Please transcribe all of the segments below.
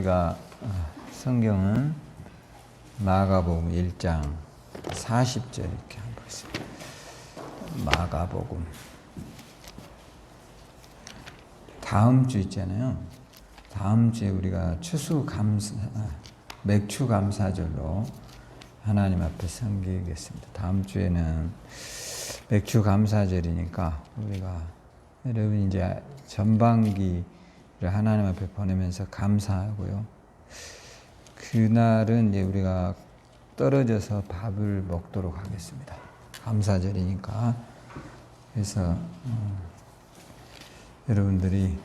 우리가 성경은 마가복음 1장 40절 이렇게 한번 보겠습니다. 마가복음 다음 주 있잖아요. 다음 주에 우리가 맥주 감사절로 하나님 앞에 섬기겠습니다. 다음 주에는 맥주 감사절이니까 우리가 여러분 이제 전반기를 하나님 앞에 보내면서 감사하고요. 그날은 이제 우리가 떨어져서 밥을 먹도록 하겠습니다. 감사절이니까. 그래서 여러분들이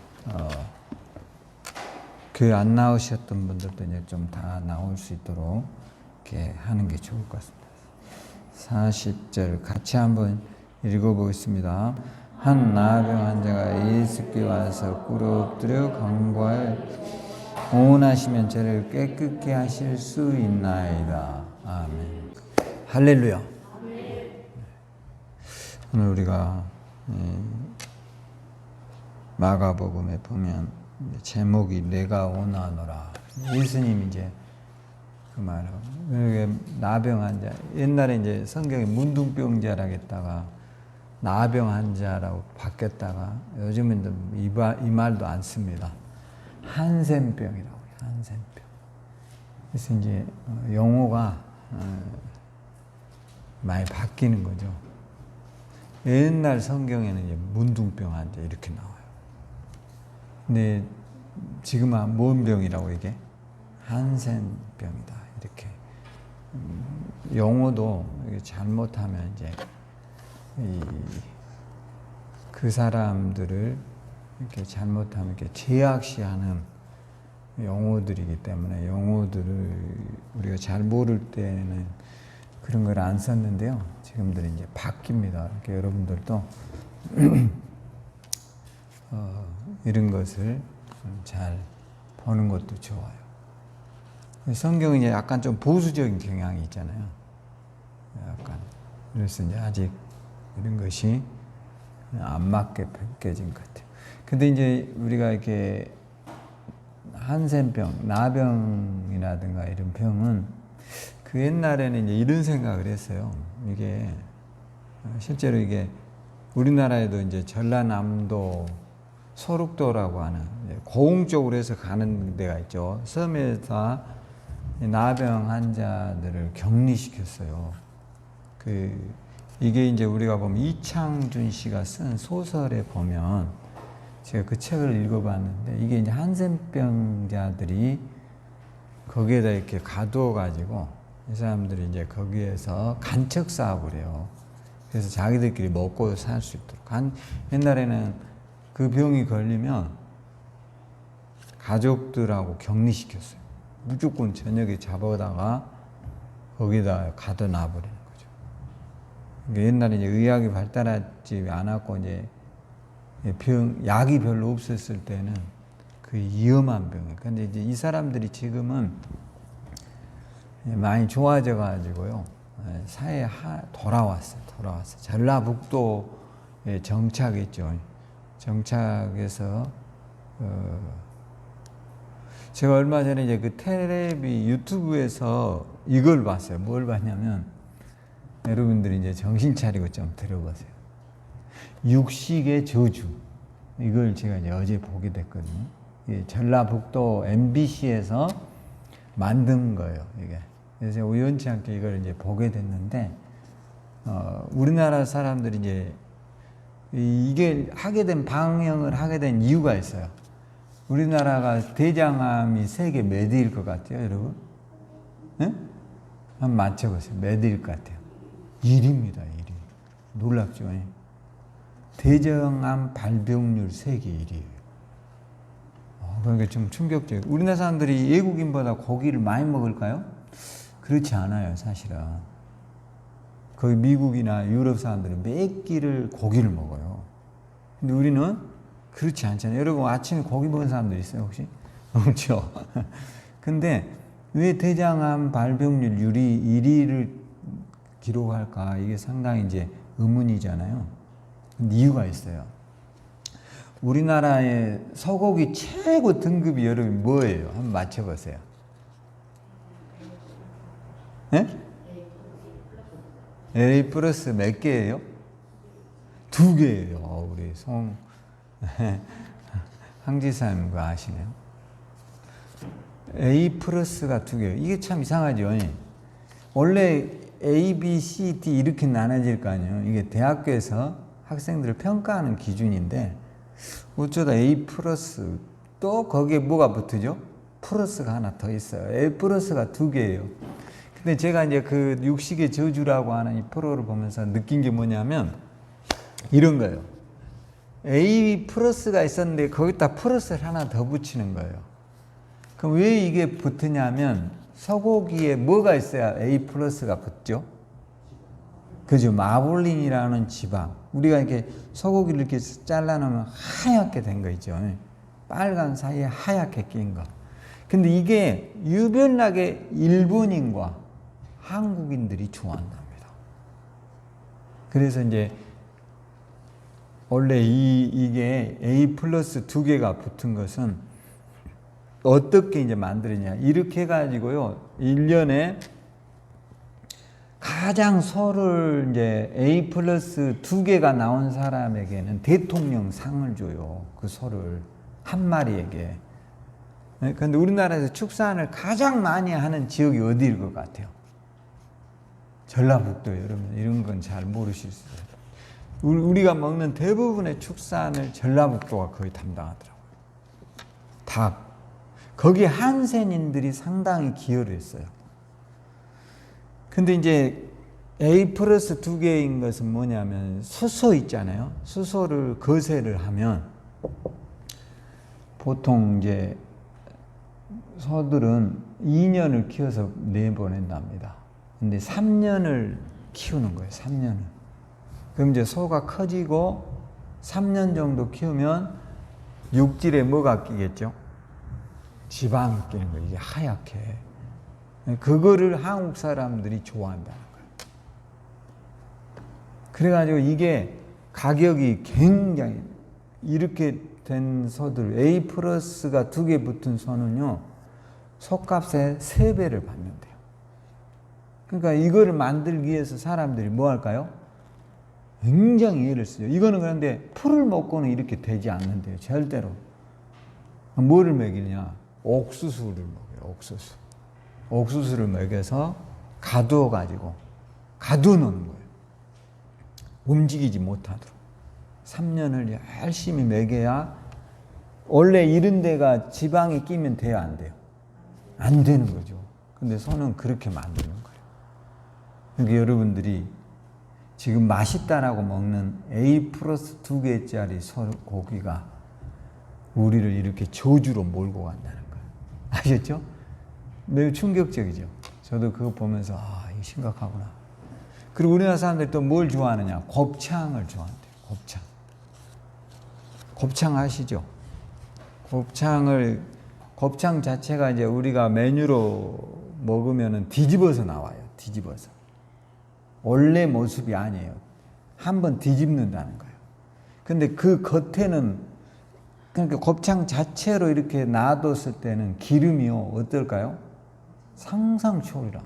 교회 안 나오셨던 분들도 이제 좀 다 나올 수 있도록 이렇게 하는 게 좋을 것 같습니다. 40절 같이 한번 읽어보겠습니다. 한 나병 환자가 예수께 와서 꿇어 엎드려 간구하여 원하시면 저를 깨끗게 하실 수 있나이다. 아멘. 할렐루야. 오늘 우리가 마가복음에 보면 제목이 내가 원하노라. 예수님이 이제 그 말하고 나병 환자, 옛날에 이제 성경에 문둥병자라고 했다가 나병 환자라고 바뀌었다가 요즘은 이 말도 안 씁니다. 한센병이라고 해요. 한센병. 그래서 이제 용어가 많이 바뀌는 거죠. 옛날 성경에는 이제 문둥병 환자 이렇게 나와요. 근데 지금은 뭔 병이라고 이게? 한센병이다. 이렇게. 용어도 잘못하면 이제 그 사람들을 이렇게 잘못하면 이렇게 제약시하는 용어들이기 때문에 용어들을 우리가 잘 모를 때는 그런 걸 안 썼는데요. 지금들 이제 바뀝니다. 이렇게 여러분들도 이런 것을 잘 보는 것도 좋아요. 성경은 이제 약간 좀 보수적인 경향이 있잖아요. 약간 그래서 이제 아직 이런 것이 안 맞게 벗겨진 것 같아요. 근데 이제 우리가 이렇게 한센병, 나병이라든가 이런 병은 그 옛날에는 이제 이런 생각을 했어요. 이게 실제로 이게 우리나라에도 이제 전라남도 소록도라고 하는 고흥 쪽으로 해서 가는 데가 있죠. 섬에서 나병 환자들을 격리시켰어요. 이게 이제 우리가 보면 이창준 씨가 쓴 소설에 보면 제가 그 책을 읽어봤는데 이게 이제 한센병자들이 거기에다 이렇게 가두어가지고 이 사람들이 이제 거기에서 간척 사업을 해요. 그래서 자기들끼리 먹고 살 수 있도록. 옛날에는 그 병이 걸리면 가족들하고 격리시켰어요. 무조건 저녁에 잡아다가 거기다 가둬놔버리는 거죠. 그러니까 옛날에 이제 의학이 발달하지 않았고 이제 약이 별로 없었을 때는 그 위험한 병이에요. 근데 이제 이 사람들이 지금은 많이 좋아져 가지고요. 사회에 돌아왔어요. 전라북도에 정착했죠. 정착해서 제가 얼마 전에 이제 그 텔레비 유튜브에서 이걸 봤어요. 뭘 봤냐면 여러분들이 이제 정신 차리고 좀 들어보세요. 육식의 저주. 이걸 제가 이제 어제 보게 됐거든요. 이게 전라북도 MBC에서 만든 거예요. 이게. 그래서 우연치 않게 이걸 이제 보게 됐는데, 우리나라 사람들이 이제 이게 방영을 하게 된 이유가 있어요. 우리나라가 대장암이 세계 몇 위일 것 같아요, 여러분? 네? 한번 맞춰보세요. 몇 위일 것 같아요? 1위입니다, 1위. 놀랍죠? 대장암 발병률 세계 1위예요. 그러니까 좀 충격적이에요. 우리나라 사람들이 외국인보다 고기를 많이 먹을까요? 그렇지 않아요, 사실은. 거기 미국이나 유럽 사람들은 몇 끼를 고기를 먹어요. 근데 우리는 그렇지 않잖아요. 여러분 아침에 고기 먹은 사람들 있어요, 혹시? 없죠. 근데 왜 대장암 발병률 1위를 기록할까? 이게 상당히 이제 의문이잖아요. 근데 이유가 있어요. 우리나라의 소고기 최고 등급이 여러분 뭐예요? 한번 맞춰보세요. 예? A 플러스 몇 개예요? 2개예요. 우리 황지사님 그거 아시네요. A 플러스가 2개예요. 이게 참 이상하죠. 원래 A, B, C, D 이렇게 나눠질 거 아니에요. 이게 대학교에서 학생들을 평가하는 기준인데 어쩌다 A 플러스 또 거기에 뭐가 붙으죠? 플러스가 하나 더 있어요. A 플러스가 2개예요. 근데 제가 이제 그 육식의 저주라고 하는 이 프로를 보면서 느낀 게 뭐냐면 이런 거예요. A 플러스가 있었는데 거기다 플러스를 하나 더 붙이는 거예요. 그럼 왜 이게 붙으냐면 소고기에 뭐가 있어야 A 플러스가 붙죠? 그죠? 마블린이라는 지방. 우리가 이렇게 소고기를 이렇게 잘라놓으면 하얗게 된 거 있죠. 빨간 사이에 하얗게 낀 거. 근데 이게 유별나게 일본인과 한국인들이 좋아한답니다. 그래서 이제 원래 이게 A 플러스 2개가 붙은 것은 어떻게 이제 만들었냐. 이렇게 해가지고요. 1년에 가장 소를 이제 A 플러스 2개가 나온 사람에게는 대통령 상을 줘요. 그 소를 한 마리에게. 그런데 우리나라에서 축산을 가장 많이 하는 지역이 어디일 것 같아요? 전라북도. 여러분 이런 건 잘 모르실 수 있어요. 우리가 먹는 대부분의 축산을 전라북도가 거의 담당하더라고요. 닭. 거기에 한센인들이 상당히 기여를 했어요. 근데 이제 A 플러스 2개인 것은 뭐냐면 수소 있잖아요. 수소를 거세를 하면 보통 이제 소들은 2년을 키워서 내보낸답니다. 근데 3년을 키우는 거예요. 3년을. 그럼 이제 소가 커지고 3년 정도 키우면 육질에 뭐가 끼겠죠? 지방이 끼는 거예요. 이게 하얗게. 그거를 한국 사람들이 좋아한다는 거예요. 그래가지고 이게 가격이 굉장히 이렇게 된 소들 A 플러스가 2개 붙은 소는요. 소값의 3배를 받는데요. 그러니까 이거를 만들기 위해서 사람들이 뭐 할까요? 굉장히 애를 쓰죠. 이거는 그런데 풀을 먹고는 이렇게 되지 않는데요. 절대로. 뭐를 먹이냐? 옥수수를 먹여요. 옥수수. 옥수수를 먹여서 가두어 가지고 가두어 놓는 거예요. 움직이지 못하도록. 3년을 열심히 먹여야 원래 이런 데가 지방이 끼면 돼요, 안 돼요? 안 되는 거죠. 근데 소는 그렇게 만드는 거예요. 그러니까 여러분들이 지금 맛있다라고 먹는 A 플러스 2개짜리 소고기가 우리를 이렇게 저주로 몰고 간다는 거예요. 아셨죠? 매우 충격적이죠. 저도 그거 보면서 이거 심각하구나. 그리고 우리나라 사람들이 또 뭘 좋아하느냐? 곱창을 좋아한대요. 곱창. 곱창 아시죠? 곱창 자체가 이제 우리가 메뉴로 먹으면은 뒤집어서 나와요. 뒤집어서. 원래 모습이 아니에요. 한번 뒤집는다는 거예요. 근데 그 겉에는 그러니까 곱창 자체로 이렇게 놔뒀을 때는 기름이요. 어떨까요? 상상 초월합니다.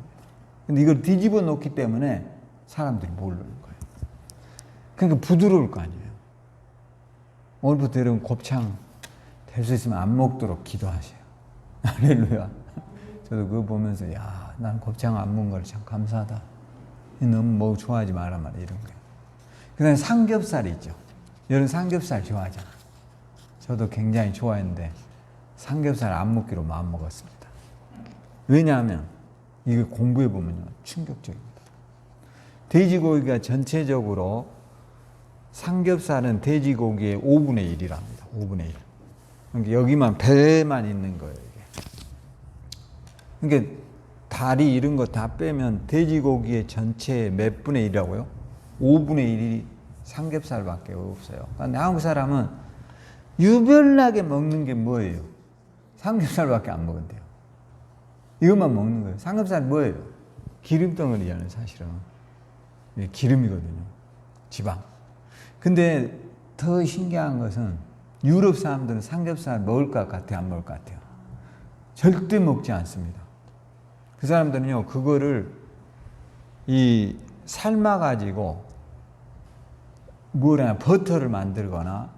근데 이걸 뒤집어 놓기 때문에 사람들이 모르는 거예요. 그러니까 부드러울 거 아니에요. 오늘부터 여러분 곱창 될 수 있으면 안 먹도록 기도하세요. 할렐루야. 저도 그거 보면서 난 곱창 안 먹는 걸 참 감사하다. 너무 뭐 좋아하지 마라 이런 거예요. 그 다음에 삼겹살이 있죠. 여러분 삼겹살 좋아하잖아. 저도 굉장히 좋아했는데 삼겹살 안 먹기로 마음먹었습니다. 왜냐하면 이거 공부해보면요 충격적입니다. 돼지고기가 전체적으로 삼겹살은 돼지고기의 5분의 1이랍니다. 5분의 1. 그러니까 여기만 배만 있는 거예요. 이게. 그러니까 다리 이런 거 다 빼면 돼지고기의 전체 몇 분의 1이라고요? 5분의 1이 삼겹살밖에 없어요. 그런데 한국 사람은 유별나게 먹는 게 뭐예요? 삼겹살밖에 안 먹은대요. 이것만 먹는 거예요. 삼겹살 뭐예요? 기름덩어리잖아요, 사실은. 기름이거든요. 지방. 근데 더 신기한 것은 유럽 사람들은 삼겹살 먹을 것 같아요? 안 먹을 것 같아요? 절대 먹지 않습니다. 그 사람들은요, 그거를 삶아가지고 뭐냐, 버터를 만들거나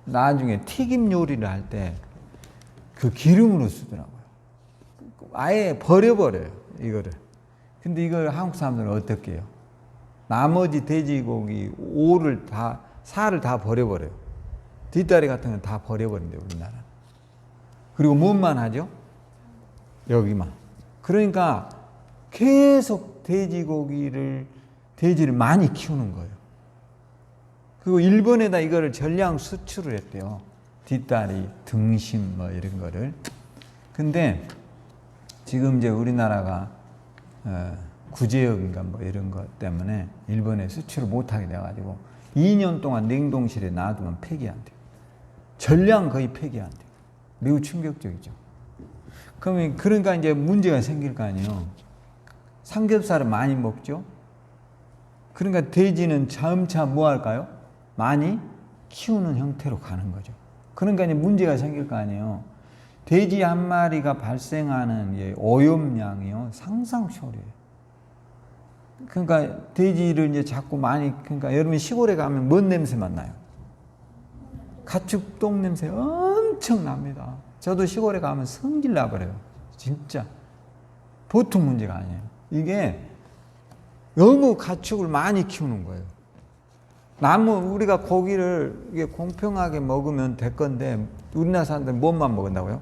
나중에 튀김 요리를 할 때 그 기름으로 쓰더라고요. 아예 버려버려요, 이거를. 근데 이걸 한국 사람들은 어떻게 해요? 나머지 돼지고기, 살을 다 버려버려요. 뒷다리 같은 건 다 버려버린대요, 우리나라는. 그리고 뭐만 하죠? 여기만. 그러니까 계속 돼지를 많이 키우는 거예요. 그리고 일본에다 이거를 전량 수출을 했대요. 뒷다리, 등심 뭐 이런 거를. 근데 지금 이제 우리나라가 구제역인가 뭐 이런 것 때문에 일본에 수출을 못하게 돼가지고 2년 동안 냉동실에 놔두면 폐기한대요. 전량 거의 폐기한대요. 매우 충격적이죠. 그러니까 이제 문제가 생길 거 아니에요. 삼겹살을 많이 먹죠. 그러니까 돼지는 점차 뭐 할까요? 많이 키우는 형태로 가는 거죠. 그러니까 이제 문제가 생길 거 아니에요. 돼지 한 마리가 발생하는 오염량이요, 상상 초래해요. 그러니까 돼지를 이제 자꾸 많이, 그러니까 여러분 시골에 가면 뭔 냄새만 나요? 가축똥 냄새 엄청 납니다. 저도 시골에 가면 성질 나버려요. 진짜. 보통 문제가 아니에요. 이게 너무 가축을 많이 키우는 거예요. 우리가 고기를 이게 공평하게 먹으면 될 건데, 우리나라 사람들은 뭐만 먹는다고요?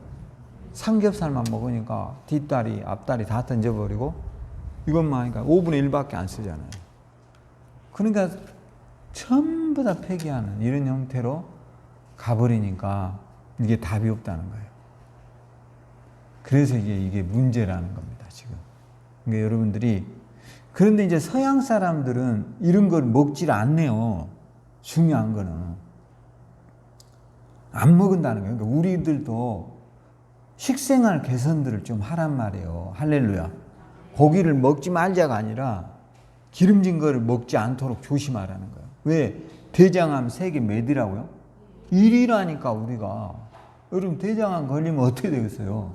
삼겹살만 먹으니까 뒷다리, 앞다리 다 던져버리고, 이것만 하니까 5분의 1밖에 안 쓰잖아요. 그러니까 전부 다 폐기하는 이런 형태로 가버리니까 이게 답이 없다는 거예요. 그래서 이게 문제라는 겁니다, 지금. 그러니까 여러분들이, 그런데 이제 서양 사람들은 이런 걸 먹질 않네요. 중요한 거는. 안 먹는다는 거예요. 그러니까 우리들도 식생활 개선들을 좀 하란 말이에요. 할렐루야. 고기를 먹지 말자가 아니라 기름진 거를 먹지 않도록 조심하라는 거예요. 왜? 대장암 세계 몇이라고요? 1위라니까 우리가. 여러분 대장암 걸리면 어떻게 되겠어요?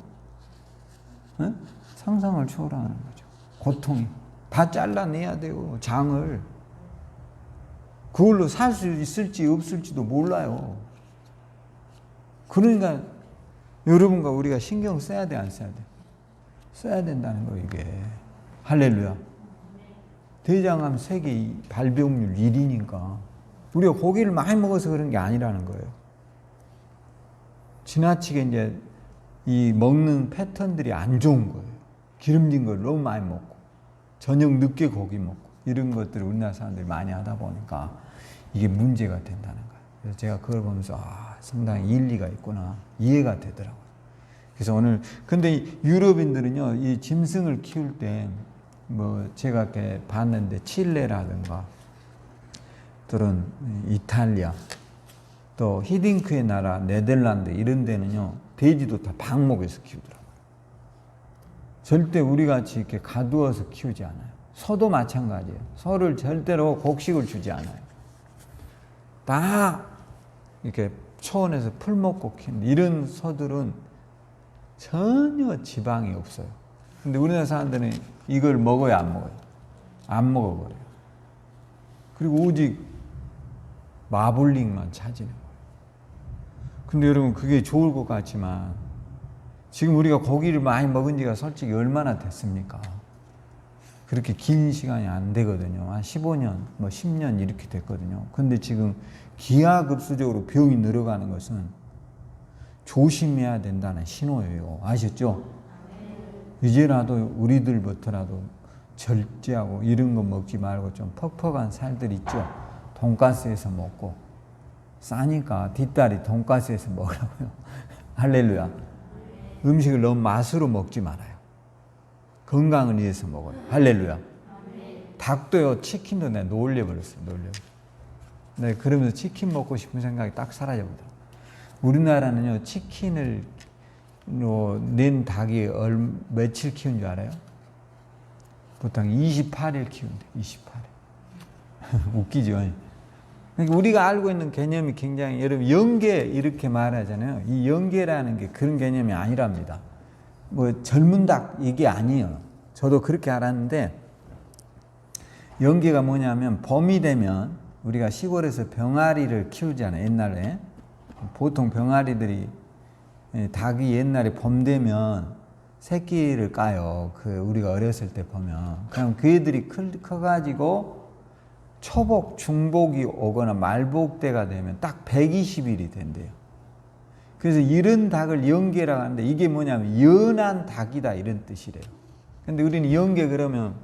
네? 상상을 초월하는 거죠. 고통이. 다 잘라내야 돼요, 장을. 그걸로 살 수 있을지 없을지도 몰라요. 그러니까 여러분과 우리가 신경 써야 돼, 안 써야 돼? 써야 된다는 거, 이게. 할렐루야. 대장암 세계 발병률 1위니까 우리가 고기를 많이 먹어서 그런 게 아니라는 거예요. 지나치게 이제 이 먹는 패턴들이 안 좋은 거예요. 기름진 걸 너무 많이 먹고, 저녁 늦게 고기 먹고, 이런 것들을 우리나라 사람들이 많이 하다 보니까 이게 문제가 된다는 거예요. 그래서 제가 그걸 보면서 상당히 일리가 있구나, 이해가 되더라고요. 그래서 오늘, 근데 유럽인들은요, 이 짐승을 키울 때 뭐 제가 이렇게 봤는데 칠레라든가 또는 이탈리아, 또 히딩크의 나라 네덜란드 이런 데는요, 돼지도 다 방목에서 키우더라고요. 절대 우리 같이 이렇게 가두어서 키우지 않아요. 소도 마찬가지예요. 소를 절대로 곡식을 주지 않아요. 다 이렇게 초원에서 풀 먹고 키우는 이런 소들은 전혀 지방이 없어요. 근데 우리나라 사람들은 이걸 먹어야 안 먹어요? 안 먹어버려요. 그리고 오직 마블링만 찾는 거예요. 근데 여러분 그게 좋을 것 같지만 지금 우리가 고기를 많이 먹은 지가 솔직히 얼마나 됐습니까? 그렇게 긴 시간이 안 되거든요. 한 15년, 뭐 10년 이렇게 됐거든요. 근데 지금 기하급수적으로 병이 늘어가는 것은 조심해야 된다는 신호예요. 아셨죠? 이제라도 우리들부터라도 절제하고 이런 거 먹지 말고 좀 퍽퍽한 살들 있죠? 돈가스에서 먹고, 싸니까 뒷다리 돈가스에서 먹으라고요. 할렐루야. 음식을 너무 맛으로 먹지 말아요. 건강을 위해서 먹어요. 할렐루야. 닭도요, 치킨도 내가 놀려버렸어요. 네, 그러면서 치킨 먹고 싶은 생각이 딱 사라져버려요. 우리나라는요, 치킨을 낸 닭이 며칠 키운 줄 알아요? 보통 28일 키운대. 28일. 웃기죠? 그러니까 우리가 알고 있는 개념이 굉장히, 여러분 영계 이렇게 말하잖아요. 이 영계라는 게 그런 개념이 아니랍니다. 뭐 젊은 닭 이게 아니에요. 저도 그렇게 알았는데, 영계가 뭐냐면 봄이 되면 우리가 시골에서 병아리를 키우잖아요. 옛날에 보통 병아리들이, 닭이 옛날에 봄 되면 새끼를 까요. 우리가 어렸을 때 보면. 그럼 그 애들이 커가지고 초복, 중복이 오거나 말복 때가 되면 딱 120일이 된대요. 그래서 이런 닭을 영계라고 하는데, 이게 뭐냐면 연한 닭이다 이런 뜻이래요. 근데 우리는 영계 그러면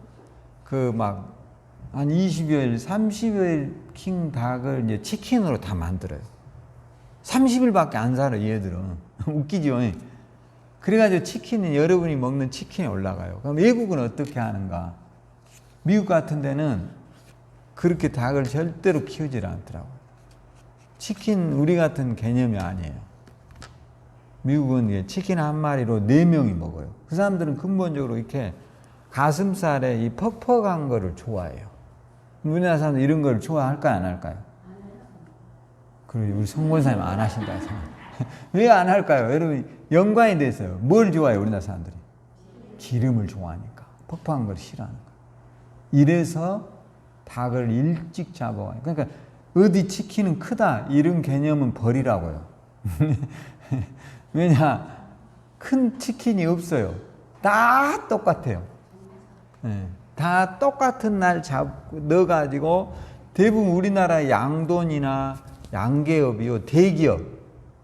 한 20여일, 30여일 킨 닭을 이제 치킨으로 다 만들어요. 30일밖에 안 살아, 얘들은. 웃기죠? 그래가지고 치킨은, 여러분이 먹는 치킨이 올라가요. 그럼 외국은 어떻게 하는가? 미국 같은 데는 그렇게 닭을 절대로 키우질 않더라고요. 치킨 우리 같은 개념이 아니에요. 미국은 치킨 한 마리로 4명이 먹어요. 그 사람들은 근본적으로 이렇게 가슴살에 이 퍽퍽한 거를 좋아해요. 우리나라 사람들 이런 걸 좋아할까요, 안 할까요? 그리고 우리 성권사님 안 하신다 해서. 왜 안 할까요? 여러분, 연관이 돼 있어요. 뭘 좋아해요, 우리나라 사람들이? 기름을 좋아하니까. 퍽퍽한 걸 싫어하는 거예요. 이래서 닭을 일찍 잡아와요. 그러니까 어디 치킨은 크다 이런 개념은 버리라고요. 왜냐, 큰 치킨이 없어요. 다 똑같아요. 다 똑같은 날 넣어가지고, 대부분 우리나라 양돈이나 양계업이요, 대기업,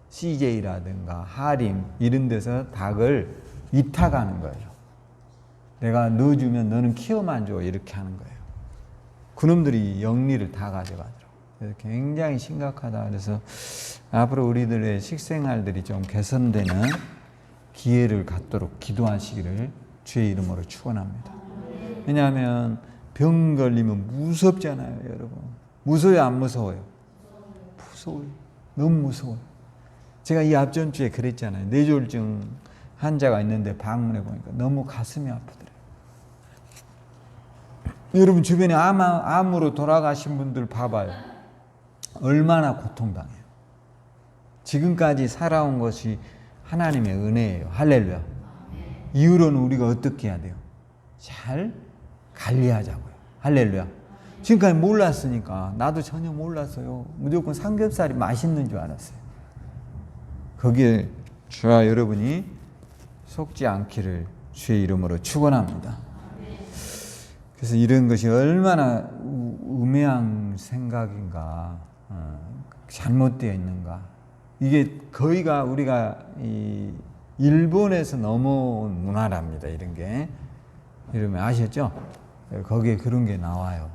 CJ라든가 하림 이런 데서 닭을 위탁하는 거예요. 내가 넣어주면 너는 키워만 줘, 이렇게 하는 거예요. 그놈들이 영리를 다 가져가더라고요. 그래서 굉장히 심각하다. 그래서 앞으로 우리들의 식생활들이 좀 개선되는 기회를 갖도록 기도하시기를 주의 이름으로 축원합니다. 왜냐하면 병 걸리면 무섭잖아요, 여러분. 무서워요, 안 무서워요? 무서워요. 너무 무서워요. 제가 이 앞전 주에 그랬잖아요. 뇌졸중 환자가 있는데 방문해 보니까 너무 가슴이 아프더래요. 여러분 주변에 암으로 돌아가신 분들 봐봐요. 얼마나 고통당해요. 지금까지 살아온 것이 하나님의 은혜예요. 할렐루야. 이후로는 우리가 어떻게 해야 돼요? 잘 관리하자고요. 할렐루야. 지금까지 몰랐으니까, 나도 전혀 몰랐어요. 무조건 삼겹살이 맛있는 줄 알았어요. 거기에 저와 여러분이 속지 않기를 주의 이름으로 축원합니다. 그래서 이런 것이 얼마나 음해한 생각인가, 잘못되어 있는가. 이게 거의가 우리가 이 일본에서 넘어온 문화랍니다. 이런 게. 이러면 아셨죠? 거기에 그런 게 나와요.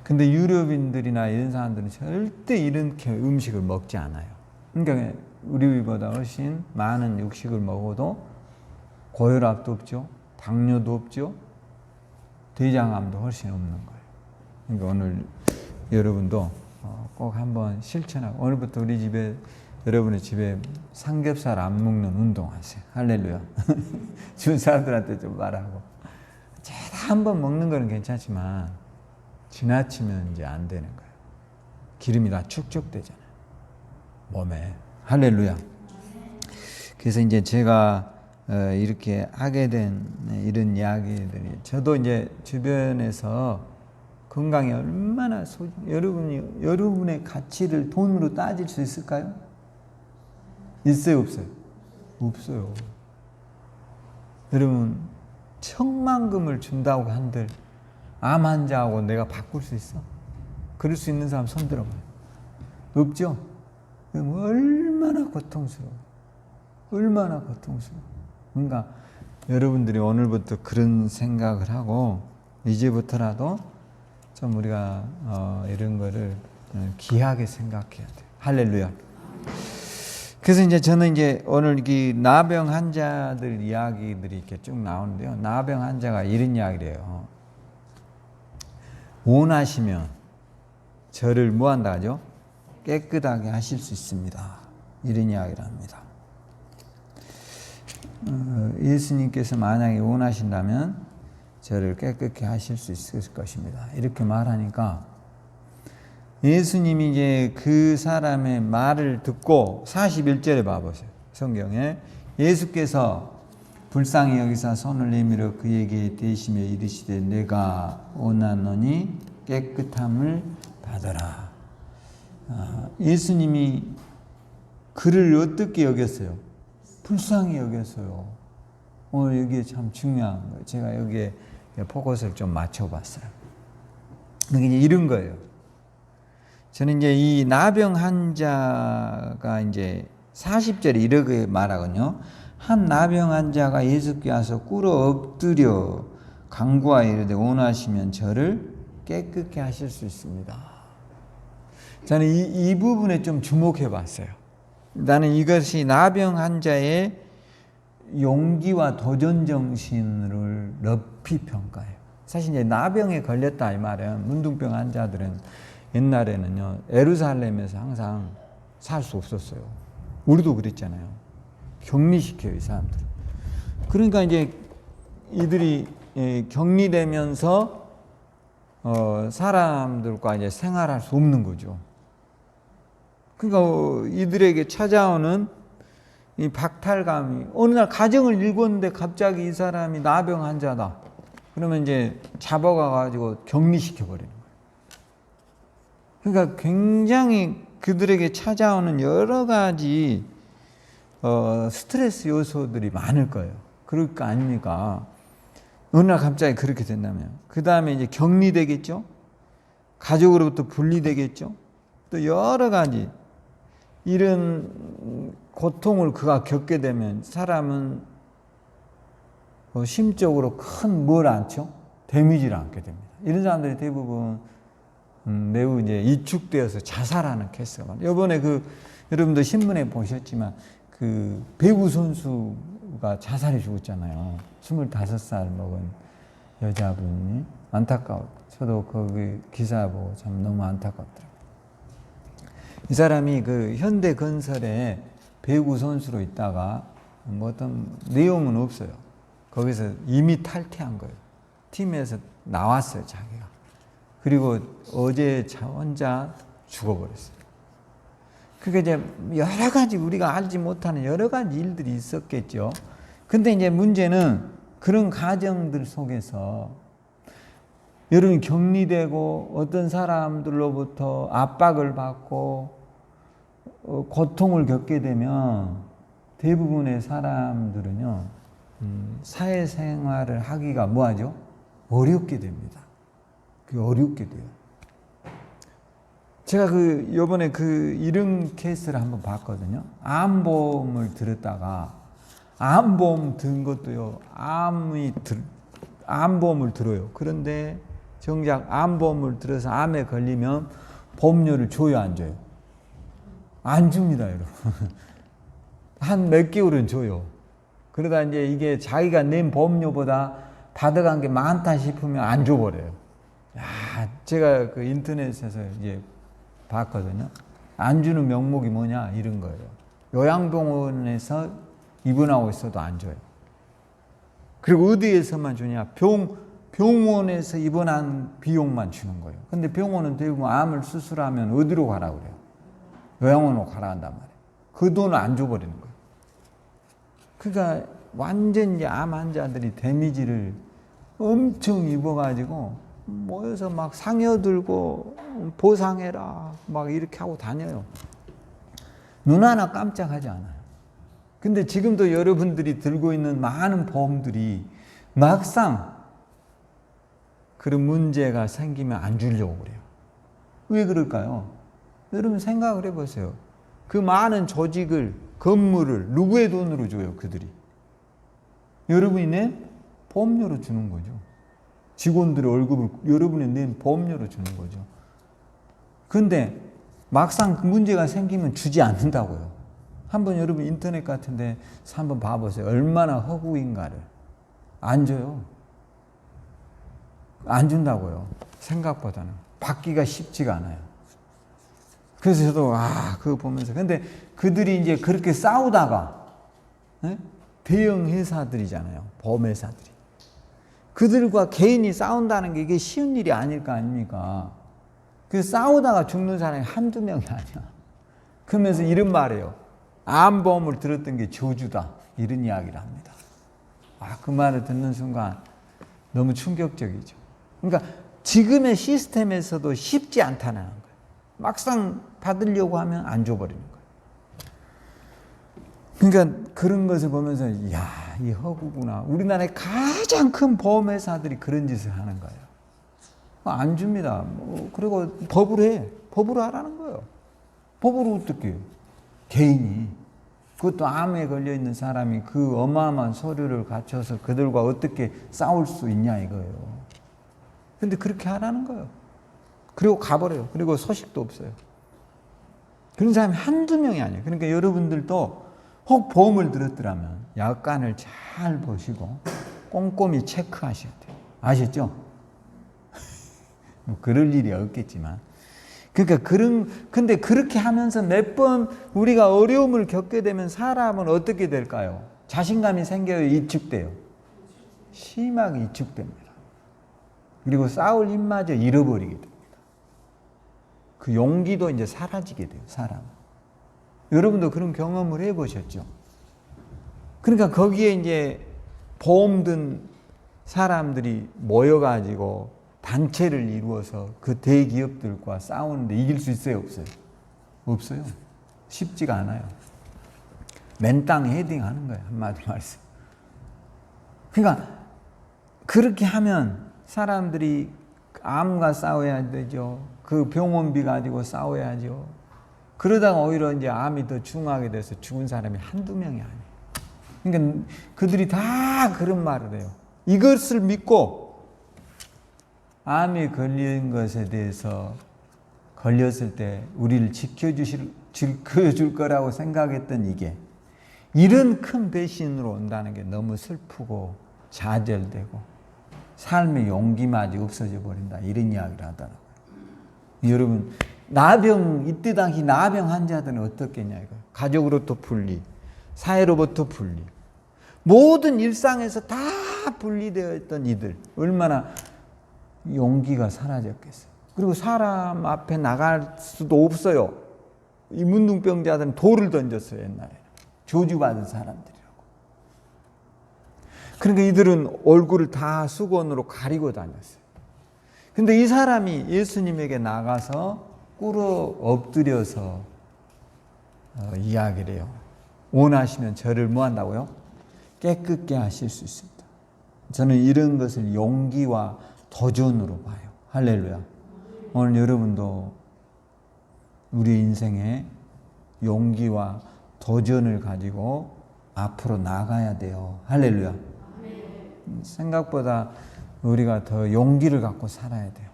근데 유럽인들이나 이런 사람들은 절대 이렇게 음식을 먹지 않아요. 그러니까 우리보다 훨씬 많은 육식을 먹어도 고혈압도 없죠. 당뇨도 없죠. 대장암도 훨씬 없는 거예요. 그러니까 오늘 여러분도 꼭 한번 실천하고, 오늘부터 우리 집에, 여러분의 집에 삼겹살 안 먹는 운동하세요. 할렐루야. 주변 사람들한테 좀 말하고. 한번 먹는 거는 괜찮지만 지나치면 이제 안 되는 거예요. 기름이 다 축적되잖아요, 몸에. 할렐루야. 그래서 이제 제가 이렇게 하게 된 이런 이야기들이, 저도 이제 주변에서 건강이 얼마나 여러분의 가치를 돈으로 따질 수 있을까요? 있어요, 없어요? 없어요. 여러분, 천만금을 준다고 한들 암 환자하고 내가 바꿀 수 있어? 그럴 수 있는 사람 손 들어봐요. 없죠? 그럼 얼마나 고통스러워. 얼마나 고통스러워. 그러니까 여러분들이 오늘부터 그런 생각을 하고, 이제부터라도 좀 우리가 이런 거를 귀하게 생각해야 돼요. 할렐루야. 그래서 이제 저는 이제 오늘 이 나병 환자들 이야기들이 이렇게 쭉 나오는데요. 나병 환자가 이런 이야기를 해요. 원하시면 저를 뭐 한다 하죠? 깨끗하게 하실 수 있습니다. 이런 이야기를 합니다. 예수님께서 만약에 원하신다면 저를 깨끗게 하실 수 있을 것입니다. 이렇게 말하니까 예수님이 이제 그 사람의 말을 듣고 41절에 봐보세요. 성경에 예수께서 불쌍히 여기사 손을 내밀어 그에게 대시며 이르시되 내가 원하노니 깨끗함을 받아라. 예수님이 그를 어떻게 여겼어요? 불쌍히 여겼어요. 오늘 여기에 참 중요한 거예요. 제가 여기에 포커스를 좀 맞춰봤어요. 이게 이제 이런 거예요. 저는 이제 이 나병 환자가 이제 40절에 이렇게 말하거든요. 한 나병 환자가 예수께 와서 꿇어 엎드려 간구하여 이르되 원하시면 저를 깨끗게 하실 수 있습니다. 저는 이 부분에 좀 주목해 봤어요. 나는 이것이 나병 환자의 용기와 도전 정신을 높이 평가해요. 사실 이제 나병에 걸렸다 이 말은 문둥병 환자들은 옛날에는요 예루살렘에서 항상 살 수 없었어요. 우리도 그랬잖아요. 격리시켜요 이 사람들. 그러니까 이제 이들이 격리되면서 사람들과 이제 생활할 수 없는 거죠. 그러니까 이들에게 찾아오는 이 박탈감이 어느 날 가정을 일궜는데 갑자기 이 사람이 나병 환자다. 그러면 이제 잡아가 가지고 격리시켜 버리는 거예요. 그러니까 굉장히 그들에게 찾아오는 여러 가지 스트레스 요소들이 많을 거예요. 그럴 거 아닙니까? 어느 날 갑자기 그렇게 된다면 그 다음에 이제 격리되겠죠. 가족으로부터 분리되겠죠. 또 여러 가지 이런 고통을 그가 겪게 되면 사람은 심적으로 큰 뭘 않죠? 데미지를 안게 됩니다. 이런 사람들이 대부분 매우 이제 위축되어서 자살하는 케이스가 많아요. 이번에 여러분도 신문에 보셨지만 그 배구 선수가 자살해 죽었잖아요. 25살 먹은 여자분이 안타까워. 저도 그 기사 보고 참 너무 안타깝더라고요. 이 사람이 그 현대건설에 배구 선수로 있다가 뭐 어떤 내용은 없어요. 거기서 이미 탈퇴한 거예요. 팀에서 나왔어요, 자기가. 그리고 어제 혼자 죽어버렸어요. 그게 이제 여러 가지 우리가 알지 못하는 여러 가지 일들이 있었겠죠. 근데 이제 문제는 그런 가정들 속에서 여러분이 격리되고 어떤 사람들로부터 압박을 받고 고통을 겪게 되면 대부분의 사람들은요 사회생활을 하기가 뭐하죠? 어렵게 됩니다. 그게 어렵게 돼요. 제가 요번에 이런 케이스를 한번 봤거든요. 암보험을 들었다가 암보험 든 것도요. 암보험을 들어요. 그런데 정작 암보험을 들어서 암에 걸리면 보험료를 줘요, 안 줘요? 안 줍니다, 여러분. 한 몇 개월은 줘요. 그러다 이제 이게 자기가 낸 보험료보다 받아간 게 많다 싶으면 안 줘버려요. 야, 제가 인터넷에서 이제 봤거든요. 안 주는 명목이 뭐냐, 이런 거예요. 요양병원에서 입원하고 있어도 안 줘요. 그리고 어디에서만 주냐, 병원에서 입원한 비용만 주는 거예요. 근데 병원은 대부분 암을 수술하면 어디로 가라고 그래요? 요양원으로 가라 한단 말이에요. 그 돈을 안 줘버리는 거예요. 그러니까 완전 이제 암 환자들이 데미지를 엄청 입어가지고 모여서 막 상여 들고 보상해라 막 이렇게 하고 다녀요. 눈 하나 깜짝하지 않아요. 근데 지금도 여러분들이 들고 있는 많은 보험들이 막상 그런 문제가 생기면 안 주려고 그래요. 왜 그럴까요? 여러분 생각을 해보세요. 그 많은 조직을, 건물을 누구의 돈으로 줘요, 그들이? 여러분이 낸 보험료로 주는 거죠. 직원들의 월급을 여러분이 낸 보험료로 주는 거죠. 그런데 막상 그 문제가 생기면 주지 않는다고요. 한번 여러분 인터넷 같은 데서 한번 봐보세요. 얼마나 허구인가를. 안 줘요. 안 준다고요. 생각보다는. 받기가 쉽지가 않아요. 그래서 저도 그거 보면서 근데 그들이 이제 그렇게 싸우다가 대형 회사들이잖아요. 보험회사들이. 그들과 개인이 싸운다는 게 이게 쉬운 일이 아닐 거 아닙니까? 그 싸우다가 죽는 사람이 한두 명이 아니야. 그러면서 이런 말이에요. 암보험을 들었던 게 저주다. 이런 이야기를 합니다. 그 말을 듣는 순간 너무 충격적이죠. 그러니까 지금의 시스템에서도 쉽지 않다는 거예요. 막상 받으려고 하면 안 줘버리는 거예요. 그러니까 그런 것을 보면서 이야, 이 허구구나. 우리나라의 가장 큰 보험회사들이 그런 짓을 하는 거예요. 안 줍니다. 그리고 법으로 해. 법으로 하라는 거예요. 법으로 어떻게 해요? 개인이. 그것도 암에 걸려있는 사람이 그 어마어마한 서류를 갖춰서 그들과 어떻게 싸울 수 있냐 이거예요. 근데 그렇게 하라는 거예요. 그리고 가버려요. 그리고 소식도 없어요. 그런 사람이 한두 명이 아니에요. 그러니까 여러분들도 혹 보험을 들었더라면 약관을 잘 보시고 꼼꼼히 체크하셔야 돼요. 아셨죠? 뭐 그럴 일이 없겠지만. 그러니까 근데 그렇게 하면서 몇 번 우리가 어려움을 겪게 되면 사람은 어떻게 될까요? 자신감이 생겨요? 위축돼요? 심하게 위축됩니다. 그리고 싸울 힘마저 잃어버리게 됩니다. 그 용기도 이제 사라지게 돼요, 사람. 여러분도 그런 경험을 해보셨죠? 그러니까 거기에 이제 보험 든 사람들이 모여가지고 단체를 이루어서 그 대기업들과 싸우는데 이길 수 있어요, 없어요? 없어요. 쉽지가 않아요. 맨땅에 헤딩하는 거예요, 한마디 말씀. 그러니까 그렇게 하면 사람들이 암과 싸워야 되죠. 그 병원비 가지고 싸워야죠. 그러다가 오히려 이제 암이 더 중하게 돼서 죽은 사람이 한두 명이 아니에요. 그러니까 그들이 다 그런 말을 해요. 이것을 믿고 암에 걸린 것에 대해서 걸렸을 때 우리를 지켜줄 거라고 생각했던 이게 이런 큰 배신으로 온다는 게 너무 슬프고 좌절되고 삶의 용기마저 없어져 버린다. 이런 이야기를 하더라고요. 여러분, 이때 당시 나병 환자들은 어떻겠냐 이거예요. 가족으로부터 분리, 사회로부터 분리, 모든 일상에서 다 분리되어 있던 이들 얼마나 용기가 사라졌겠어요. 그리고 사람 앞에 나갈 수도 없어요. 이 문둥병자들은 돌을 던졌어요, 옛날에. 저주받은 사람들이라고. 그러니까 이들은 얼굴을 다 수건으로 가리고 다녔어요. 근데 이 사람이 예수님에게 나가서 꿇어 엎드려서 이야기를 해요. 원하시면 저를 뭐 한다고요? 깨끗게 하실 수 있습니다. 저는 이런 것을 용기와 도전으로 봐요. 할렐루야. 오늘 여러분도 우리 인생에 용기와 도전을 가지고 앞으로 나가야 돼요. 할렐루야. 생각보다 우리가 더 용기를 갖고 살아야 돼요.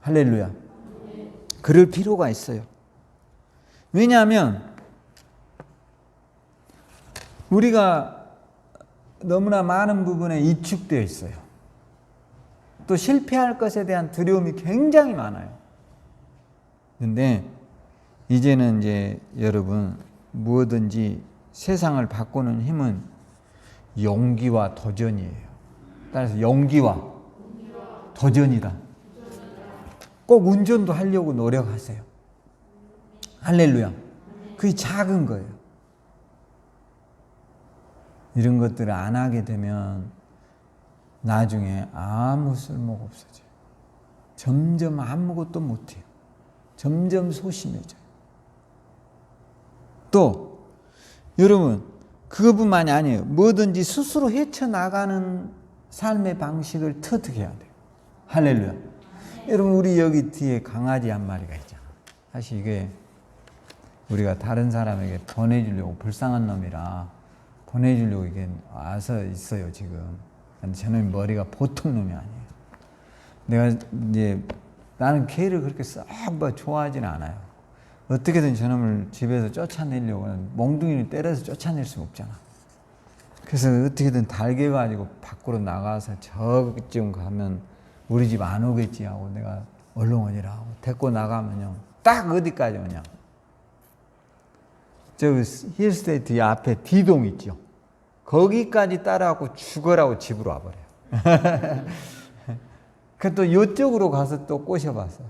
할렐루야. 그럴 필요가 있어요. 왜냐하면 우리가 너무나 많은 부분에 위축되어 있어요. 또 실패할 것에 대한 두려움이 굉장히 많아요. 근데 이제는 이제 여러분 무엇든지 세상을 바꾸는 힘은 용기와 도전이에요. 따라서 용기와 도전이다. 꼭 운전도 하려고 노력하세요. 할렐루야. 그게 작은 거예요. 이런 것들을 안 하게 되면 나중에 아무 쓸모가 없어져요. 점점 아무것도 못해요. 점점 소심해져요. 또 여러분 그것뿐만이 아니에요. 뭐든지 스스로 헤쳐나가는 삶의 방식을 터득해야 돼요. 할렐루야. 여러분 우리 여기 뒤에 강아지 한 마리가 있잖아. 사실 이게 우리가 다른 사람에게 보내주려고 불쌍한 놈이라 보내주려고 이게 와서 있어요 지금. 근데 저놈이 머리가 보통 놈이 아니에요. 내가 이제 나는 개를 그렇게 썩 좋아하지는 않아요. 어떻게든 저놈을 집에서 쫓아내려고 몽둥이를 때려서 쫓아낼 수가 없잖아. 그래서 어떻게든 달개가지고 밖으로 나가서 저쯤 가면 우리 집 안 오겠지 하고 내가 얼른 오니라 하고 데리고 나가면요 딱 어디까지 오냐, 저 힐스테이트 앞에 D동 있죠. 거기까지 따라가고 죽어라고 집으로 와버려요. 그 또 이쪽으로 가서 또 꼬셔봤어요.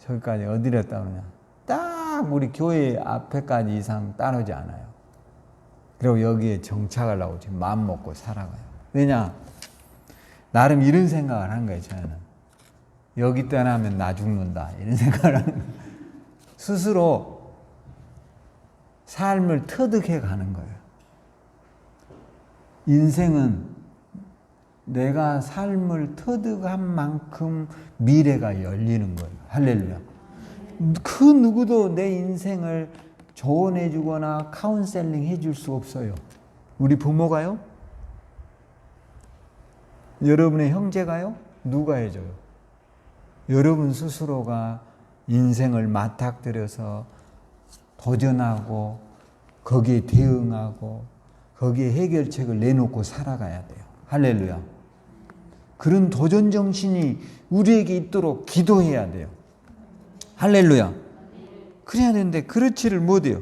저기까지 어디를 따르냐? 딱 우리 교회 앞에까지 이상 따르지 않아요. 그리고 여기에 정착하려고 지금 마음 먹고 살아가요. 왜냐? 나름 이런 생각을 한 거예요, 저는. 여기 떠나면 나 죽는다. 이런 생각을 하는 거예요. 스스로 삶을 터득해 가는 거예요. 인생은 내가 삶을 터득한 만큼 미래가 열리는 거예요. 할렐루야. 그 누구도 내 인생을 조언해 주거나 카운셀링 해줄 수 없어요. 우리 부모가요? 여러분의 형제가요? 누가 해줘요? 여러분 스스로가 인생을 맞닥뜨려서 도전하고 거기에 대응하고 거기에 해결책을 내놓고 살아가야 돼요. 할렐루야. 그런 도전 정신이 우리에게 있도록 기도해야 돼요. 할렐루야. 그래야 되는데 그렇지를 못해요.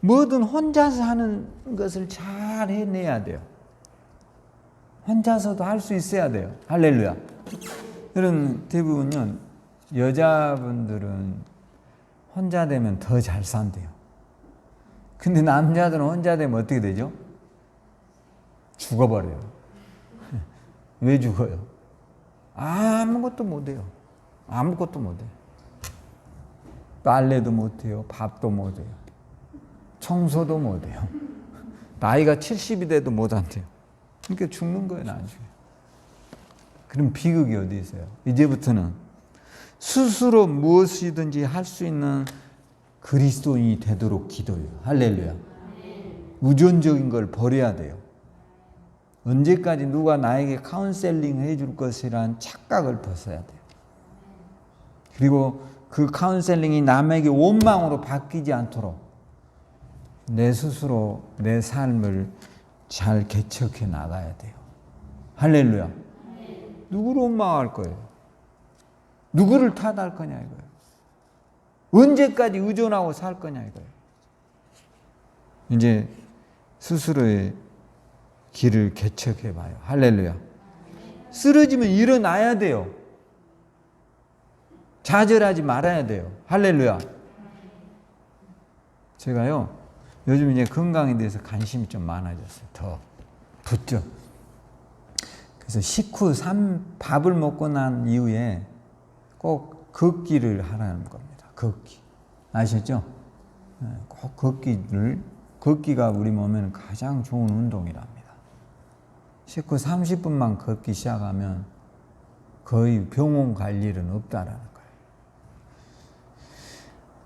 뭐든 혼자서 하는 것을 잘 해내야 돼요. 혼자서도 할 수 있어야 돼요. 할렐루야. 그런 대부분은 여자분들은 혼자 되면 더 잘 산대요. 근데 남자들은 혼자 되면 어떻게 되죠? 죽어버려요. 왜 죽어요? 아무것도 못해요. 아무것도 못해요. 빨래도 못해요. 밥도 못해요. 청소도 못해요. 나이가 70이 돼도 못한대요. 그러니까 죽는 거예요, 나중에. 그럼 비극이 어디 있어요? 이제부터는 스스로 무엇이든지 할 수 있는 그리스도인이 되도록 기도해요. 할렐루야. 의존적인 걸 버려야 돼요. 언제까지 누가 나에게 카운셀링 해줄 것이란 착각을 벗어야 돼요. 그리고 그 카운셀링이 남에게 원망으로 바뀌지 않도록 내 스스로 내 삶을 잘 개척해 나가야 돼요. 할렐루야. 누구를 원망할 거예요? 누구를 탓할 거냐 이거예요. 언제까지 의존하고 살 거냐 이거예요. 이제 스스로의 길을 개척해 봐요. 할렐루야. 쓰러지면 일어나야 돼요. 좌절하지 말아야 돼요. 할렐루야. 제가요, 요즘 이제 건강에 대해서 관심이 좀 많아졌어요. 더 붙죠. 그래서 식후 밥을 먹고 난 이후에 꼭 걷기를 하라는 겁니다. 걷기. 아셨죠? 꼭 걷기가 우리 몸에는 가장 좋은 운동이랍니다. 식후 30분만 걷기 시작하면 거의 병원 갈 일은 없다라는 거예요.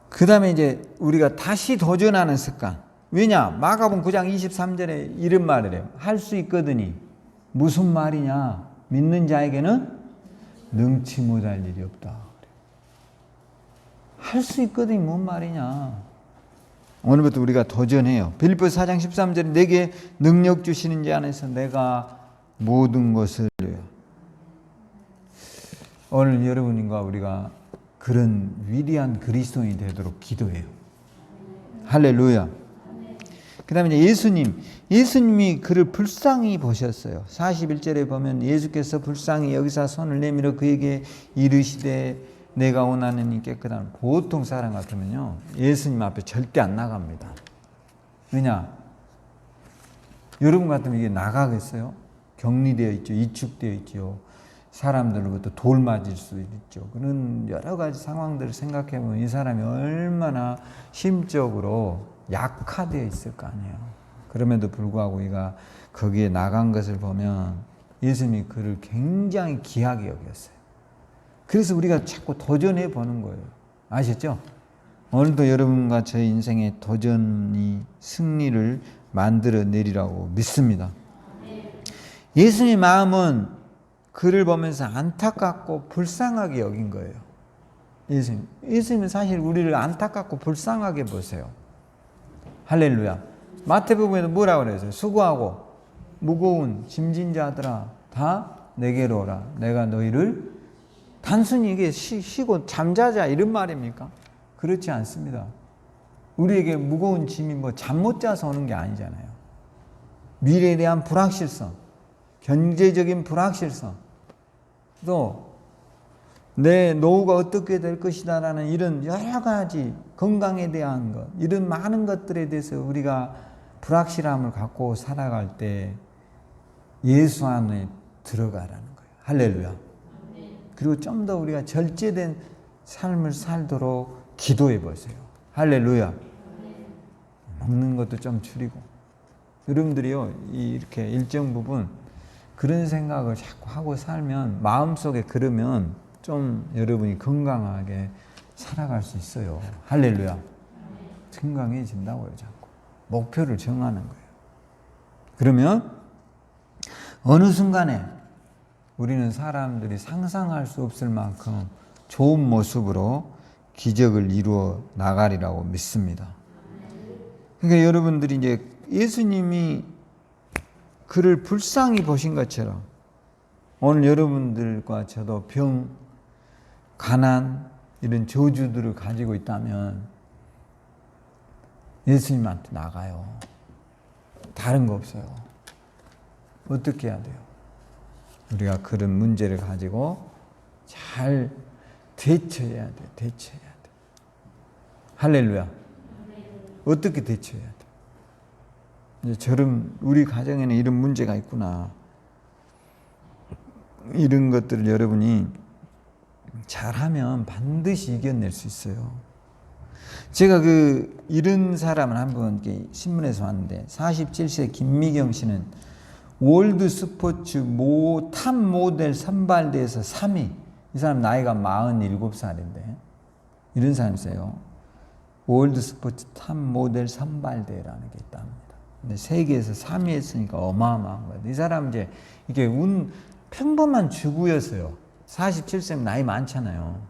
그 다음에 이제 우리가 다시 도전하는 습관. 왜냐? 마가복음 9장 23절에 이런 말을 해요. 할 수 있거든이. 무슨 말이냐? 믿는 자에게는 능치 못할 일이 없다. 할 수 있거든이 뭔 말이냐? 오늘부터 우리가 도전해요. 빌립보서 4장 13절에 내게 능력 주시는 자 안에서 내가 모든 것을. 오늘 여러분과 우리가 그런 위대한 그리스도인이 되도록 기도해요. 할렐루야. 그 다음에 이제 예수님이 그를 불쌍히 보셨어요. 41절에 보면 예수께서 불쌍히 여기서 손을 내밀어 그에게 이르시되 내가 원하는 깨끗한. 보통 사람 같으면요 예수님 앞에 절대 안 나갑니다. 왜냐? 여러분 같으면 이게 나가겠어요? 격리되어 있죠. 이축되어 있죠. 사람들로부터 돌 맞을 수 있죠. 그런 여러 가지 상황들을 생각해 보면 이 사람이 얼마나 심적으로 약화되어 있을 거 아니에요. 그럼에도 불구하고 이가 거기에 나간 것을 보면 예수님이 그를 굉장히 귀하게 여겼어요. 그래서 우리가 자꾸 도전해 보는 거예요. 아셨죠? 오늘도 여러분과 저 인생의 도전이 승리를 만들어 내리라고 믿습니다. 예수님의 마음은 그를 보면서 안타깝고 불쌍하게 여긴 거예요. 예수님은 사실 우리를 안타깝고 불쌍하게 보세요. 할렐루야. 마태복음에도 뭐라고 그랬어요? 수고하고 무거운 짐진 자들아 다 내게로 오라. 내가 너희를. 단순히 이게 쉬고 잠자자 이런 말입니까? 그렇지 않습니다. 우리에게 무거운 짐이 뭐 잠 못 자서 오는 게 아니잖아요. 미래에 대한 불확실성, 경제적인 불확실성, 또 내 노후가 어떻게 될 것이다라는 이런 여러 가지 건강에 대한 것, 이런 많은 것들에 대해서 우리가 불확실함을 갖고 살아갈 때 예수 안에 들어가라는 거예요. 할렐루야. 그리고 좀 더 우리가 절제된 삶을 살도록 기도해 보세요. 할렐루야. 먹는 것도 좀 줄이고. 여러분들이요, 이렇게 일정 부분 그런 생각을 자꾸 하고 살면, 마음속에 그러면 좀 여러분이 건강하게 살아갈 수 있어요. 할렐루야. 건강해진다고요, 자꾸. 목표를 정하는 거예요. 그러면 어느 순간에 우리는 사람들이 상상할 수 없을 만큼 좋은 모습으로 기적을 이루어 나가리라고 믿습니다. 그러니까 여러분들이 이제 예수님이 그를 불쌍히 보신 것처럼 오늘 여러분들과 저도 병, 가난, 이런 저주들을 가지고 있다면 예수님한테 나가요. 다른 거 없어요. 어떻게 해야 돼요? 우리가 그런 문제를 가지고 잘 대처해야 돼. 대처해야 돼. 할렐루야. 어떻게 대처해야 돼? 이제 저런 우리 가정에는 이런 문제가 있구나. 이런 것들을 여러분이 잘하면 반드시 이겨낼 수 있어요. 제가 이런 사람을 한번 신문에서 봤는데 47세 김미경 씨는 월드 스포츠 탑 모델 선발대에서 3위. 이 사람 나이가 47살인데 이런 사람이 있어요. 월드 스포츠 탑 모델 선발대라는 게 있답니다. 근데 세계에서 3위 했으니까 어마어마한 거예요. 이 사람은 이제 이게 평범한 주부였어요. 47세면 나이 많잖아요.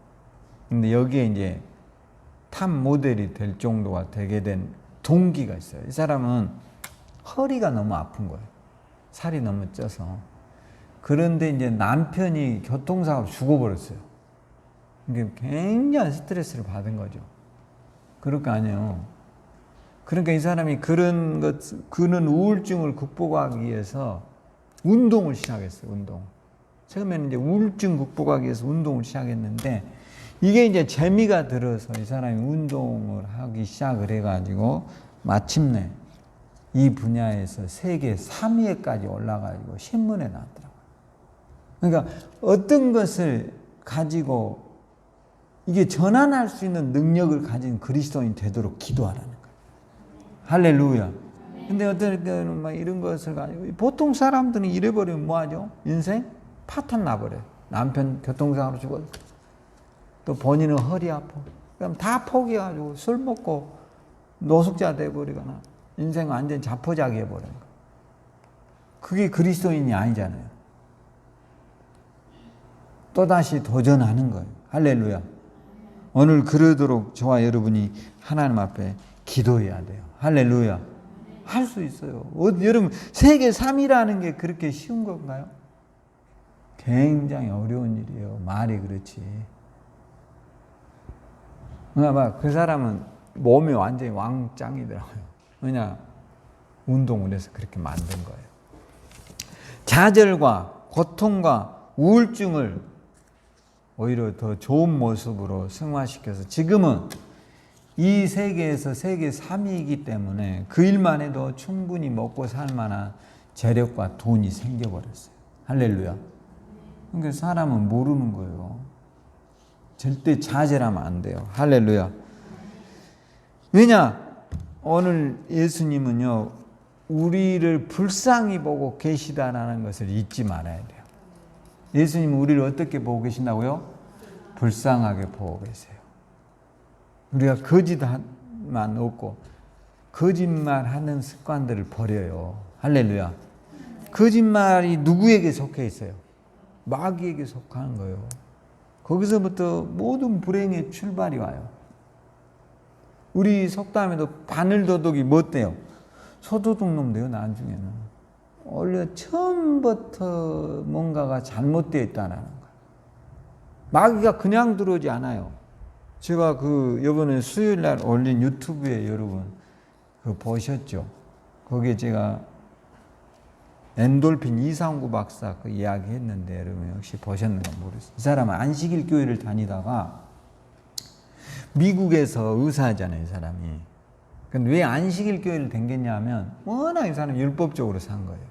근데 여기에 이제 탑 모델이 될 정도가 되게 된 동기가 있어요. 이 사람은 허리가 너무 아픈 거예요. 살이 너무 쪄서. 그런데 이제 남편이 교통사고로 죽어버렸어요. 이게 굉장히 스트레스를 받은 거죠. 그럴 거 아니에요. 그러니까 이 사람이 그런 우울증을 극복하기 위해서 운동을 시작했어요. 운동. 처음에는 이제 우울증 극복하기 위해서 운동을 시작했는데 이게 이제 재미가 들어서 이 사람이 운동을 하기 시작을 해가지고 마침내 이 분야에서 세계 3위에까지 올라가지고 신문에 나왔더라고요. 그러니까 어떤 것을 가지고 이게 전환할 수 있는 능력을 가진 그리스도인이 되도록 기도하라는 거예요. 할렐루야. 근데 어떤 막 이런 것을 가지고 보통 사람들은 잃어버리면 뭐하죠? 인생 파탄 나버려요. 남편 교통사고로 죽어. 또 본인은 허리 아파. 그럼 다 포기해가지고 술 먹고 노숙자 돼버리거나 인생 완전 자포자기 해버리는 거. 그게 그리스도인이 아니잖아요. 또다시 도전하는 거예요. 할렐루야. 오늘 그러도록 저와 여러분이 하나님 앞에 기도해야 돼요. 할렐루야. 할 수 있어요. 여러분 세계 3위라는 게 그렇게 쉬운 건가요? 굉장히 어려운 일이에요. 말이 그렇지. 그 사람은 몸이 완전히 왕짱이더라고요. 왜냐? 운동을 해서 그렇게 만든 거예요. 좌절과 고통과 우울증을 오히려 더 좋은 모습으로 승화시켜서 지금은 이 세계에서 세계 3위이기 때문에 그 일만 해도 충분히 먹고 살 만한 재력과 돈이 생겨버렸어요. 할렐루야. 그러니까 사람은 모르는 거예요. 절대 좌절하면 안 돼요. 할렐루야. 왜냐? 오늘 예수님은요, 우리를 불쌍히 보고 계시다라는 것을 잊지 말아야 돼요. 예수님은 우리를 어떻게 보고 계신다고요? 불쌍하게 보고 계세요. 우리가 거짓만 없고 거짓말하는 습관들을 버려요. 할렐루야. 거짓말이 누구에게 속해 있어요? 마귀에게 속하는 거예요. 거기서부터 모든 불행의 출발이 와요. 우리 속담에도 바늘도둑이 뭐 어때요? 소도둑놈 돼요. 나중에는. 원래 처음부터 뭔가가 잘못되어 있다는 거예요. 마귀가 그냥 들어오지 않아요. 제가 이번에 수요일 날 올린 유튜브에 여러분 보셨죠? 거기에 제가 엔돌핀 이상구 박사 그 이야기 했는데 여러분 역시 보셨는가 모르겠어요. 이 사람은 안식일 교회를 다니다가 미국에서 의사잖아요, 이 사람이. 근데 왜 안식일 교회를 다녔냐 하면 워낙 이 사람이 율법적으로 산 거예요.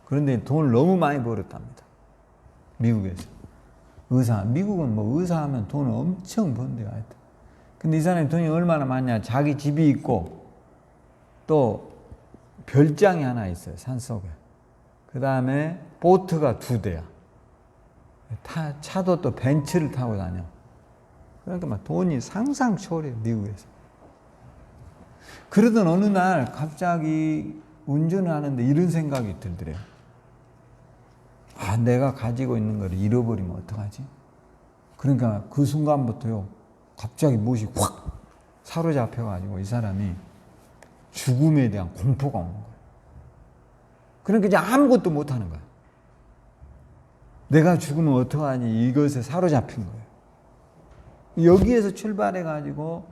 그런데 돈을 너무 많이 벌었답니다. 미국에서. 미국은 뭐 의사하면 돈을 엄청 번대요, 하여튼. 근데 이 사람이 돈이 얼마나 많냐. 자기 집이 있고 또 별장이 하나 있어요, 산속에. 그 다음에 보트가 2대야. 차도 또 벤츠를 타고 다녀. 그러니까 막 돈이 상상 초월해요, 미국에서. 그러던 어느 날 갑자기 운전을 하는데 이런 생각이 들더래요. 내가 가지고 있는 걸 잃어버리면 어떡하지? 그러니까 그 순간부터요, 갑자기 무엇이 확 사로잡혀가지고 이 사람이 죽음에 대한 공포가 오는 거예요. 그러니까 이제 아무것도 못하는 거예요. 내가 죽으면 어떡하니? 이것에 사로잡힌 거예요. 여기에서 출발해가지고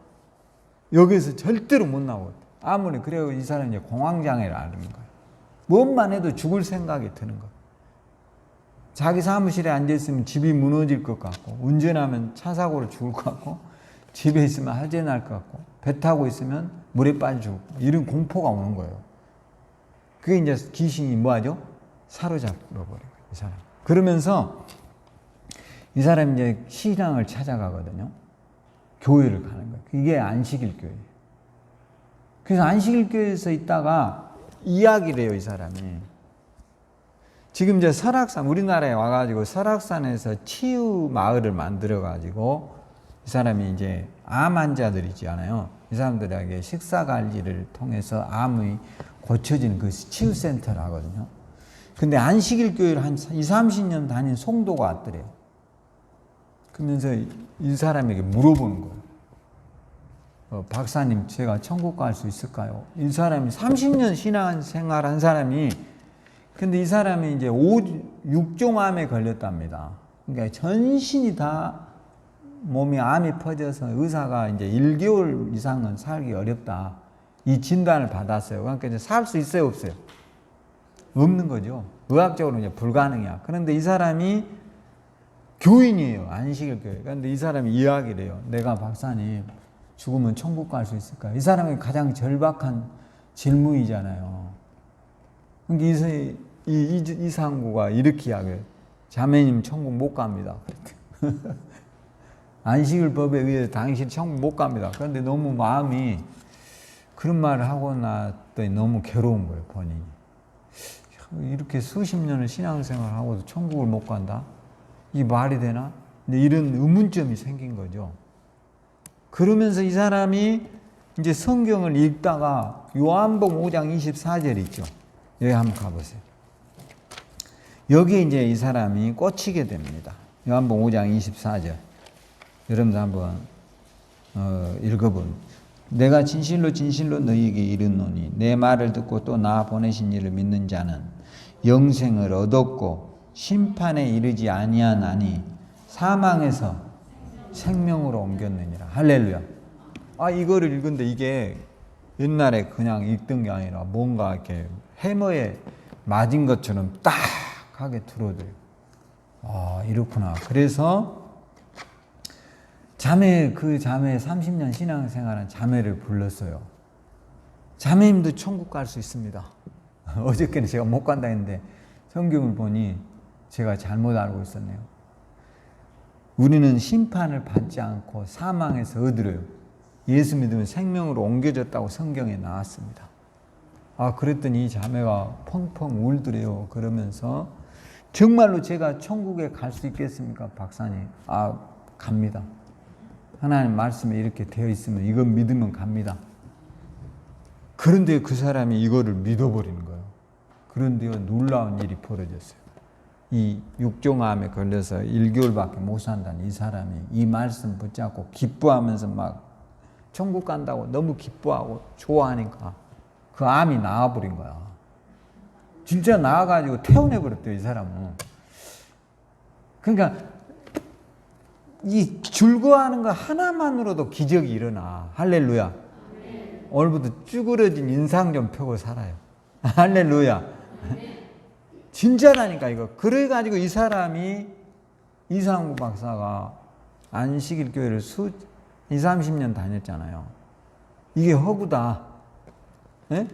여기에서 절대로 못 나오거든요. 아무리 그래요, 이 사람이 이제 공황장애를 앓는 거예요. 뭔만 해도 죽을 생각이 드는 거예요. 자기 사무실에 앉아있으면 집이 무너질 것 같고, 운전하면 차 사고로 죽을 것 같고, 집에 있으면 화재 날 것 같고, 배 타고 있으면 물에 빠져 죽고, 이런 공포가 오는 거예요. 그게 이제 귀신이 뭐하죠? 사로잡아버려요, 이 사람. 그러면서 이 사람이 이제 신앙을 찾아가거든요. 교회를 가는 거예요. 이게 안식일 교회예요. 그래서 안식일 교회에서 있다가 이야기를 해요, 이 사람이. 지금 이제 설악산, 우리나라에 와가지고 설악산에서 치유 마을을 만들어가지고 이 사람이 이제 암 환자들 있지 않아요. 이 사람들에게 식사 관리를 통해서 암이 고쳐지는 그 치유센터를 하거든요. 근데 안식일 교회를 한 20-30년 다닌 송도가 왔더래요. 그러면서 이 사람에게 물어보는 거예요. 박사님, 제가 천국 갈 수 있을까요? 이 사람이 30년 신앙생활 한 사람이, 근데 이 사람이 이제 6종암에 걸렸답니다. 그러니까 전신이 다 몸이 암이 퍼져서 의사가 이제 1개월 이상은 살기 어렵다, 이 진단을 받았어요. 그러니까 이제 살 수 있어요, 없어요? 없는 거죠. 의학적으로 이제 불가능이야. 그런데 이 사람이 교인이에요, 안식일 교회. 그런데 이 사람이 이야기를 해요. 내가 박사님, 죽으면 천국 갈 수 있을까요? 이 사람이 가장 절박한 질문이잖아요. 그러니까 이상구가 이렇게 이야기해요. 자매님 천국 못 갑니다. 안식일 법에 의해서 당신 천국 못 갑니다. 그런데 너무 마음이 그런 말을 하고 났더니 너무 괴로운 거예요, 본인이. 이렇게 수십 년을 신앙생활을 하고도 천국을 못 간다? 이게 말이 되나? 근데 이런 의문점이 생긴 거죠. 그러면서 이 사람이 이제 성경을 읽다가 요한복음 5장 24절 있죠. 여기 한번 가보세요. 여기에 이제 이 사람이 꽂히게 됩니다. 요한복음 5장 24절. 여러분도 한번 읽어보면, 내가 진실로 진실로 너희에게 이르노니 내 말을 듣고 또 나 보내신 이를 믿는 자는 영생을 얻었고 심판에 이르지 아니하나니 사망에서 생명으로 옮겼느니라. 할렐루야. 이거를 읽은데 이게 옛날에 그냥 읽던 게 아니라 뭔가 이렇게 해머에 맞은 것처럼 딱 하게 들어오더래요. 이렇구나. 그래서 자매 30년 신앙생활한 자매를 불렀어요. 자매님도 천국 갈 수 있습니다. 어저께는 제가 못 간다 했는데 성경을 보니 제가 잘못 알고 있었네요. 우리는 심판을 받지 않고 사망에서 얻으려요. 예수 믿으면 생명으로 옮겨졌다고 성경에 나왔습니다. 그랬더니 이 자매가 펑펑 울더래요. 그러면서 정말로 제가 천국에 갈 수 있겠습니까, 박사님? 갑니다. 하나님 말씀에 이렇게 되어 있으면 이건 믿으면 갑니다. 그런데 그 사람이 이거를 믿어버리는 거예요. 그런데요, 놀라운 일이 벌어졌어요. 이 육종암에 걸려서 1개월밖에 못 산다는 이 사람이 이 말씀 붙잡고 기뻐하면서 막 천국 간다고 너무 기뻐하고 좋아하니까 그 암이 나와버린 거야. 진짜 나와가지고 태어내버렸대요, 이 사람은. 그러니까 이 즐거워하는 거 하나만으로도 기적이 일어나. 할렐루야. 오늘부터 쭈그러진 인상 좀 펴고 살아요. 할렐루야. 진짜라니까 이거. 그래가지고 이 사람이 이상구 박사가 안식일 교회를 20, 30년 다녔잖아요. 이게 허구다. 예?